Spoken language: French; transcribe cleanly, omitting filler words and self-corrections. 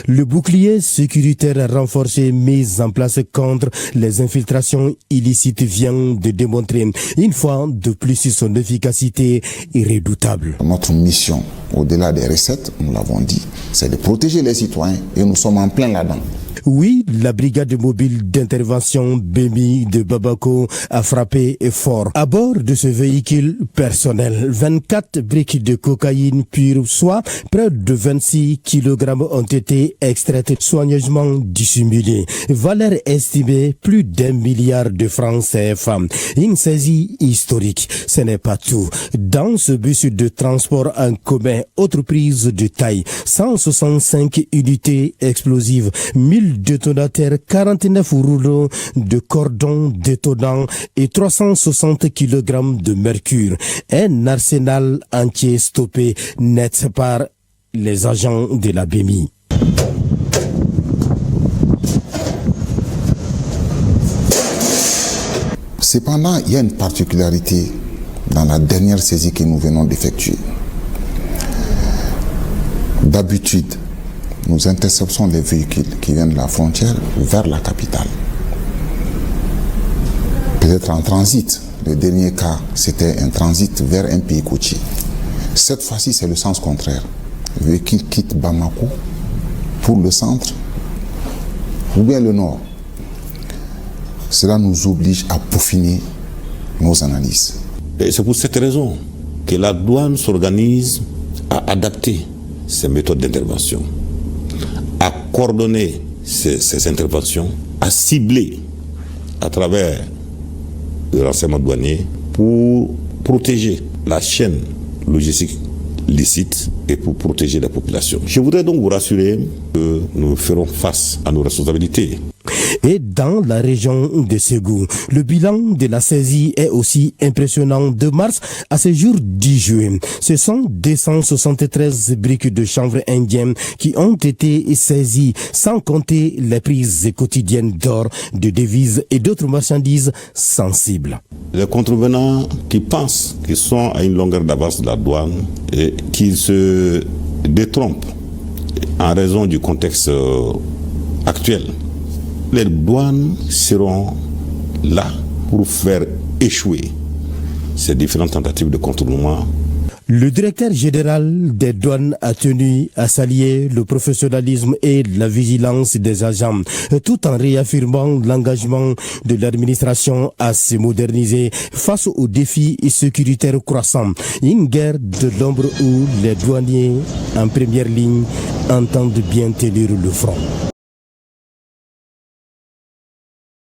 Le bouclier sécuritaire renforcé mis en place contre les infiltrations illicites vient de démontrer une fois de plus son efficacité irrédoutable. Notre mission, au-delà des recettes, nous l'avons dit, c'est de protéger les citoyens et nous sommes en plein là-dedans. Oui, la brigade mobile d'intervention BEMI de Bamako a frappé fort. À bord de ce véhicule personnel, 24 briques de cocaïne pure, soit près de 26 kg ont été extraites soigneusement dissimulées. Valeur estimée plus d'1 milliard de francs CFA. Une saisie historique, ce n'est pas tout. Dans ce bus de transport en commun, autre prise de taille, 165 unités explosives, 1000 détonateurs, 49 rouleaux de cordons détonants et 360 kg de mercure. Un arsenal entier stoppé net par les agents de la BEMI. Cependant, il y a une particularité dans la dernière saisie que nous venons d'effectuer. D'habitude, nous interceptons les véhicules qui viennent de la frontière vers la capitale. Peut-être en transit. Le dernier cas, c'était un transit vers un pays côtier. Cette fois-ci, c'est le sens contraire. Le véhicule quitte Bamako pour le centre ou bien le nord. Cela nous oblige à peaufiner nos analyses. Et c'est pour cette raison que la douane s'organise à adapter ses méthodes d'intervention, à coordonner ces interventions, à cibler à travers le renseignement douanier pour protéger la chaîne logistique licite et pour protéger la population. Je voudrais donc vous rassurer que nous ferons face à nos responsabilités. Et dans la région de Ségou, le bilan de la saisie est aussi impressionnant. De mars à ce jour 10 juin, ce sont 273 briques de chanvre indien qui ont été saisies, sans compter les prises quotidiennes d'or, de devises et d'autres marchandises sensibles. Les contrevenants qui pensent qu'ils sont à une longueur d'avance de la douane et qui se détrompent en raison du contexte actuel, les douanes seront là pour faire échouer ces différentes tentatives de contournement. Le directeur général des douanes a tenu à saluer le professionnalisme et la vigilance des agents, tout en réaffirmant l'engagement de l'administration à se moderniser face aux défis sécuritaires croissants. Une guerre de l'ombre où les douaniers en première ligne entendent bien tenir le front.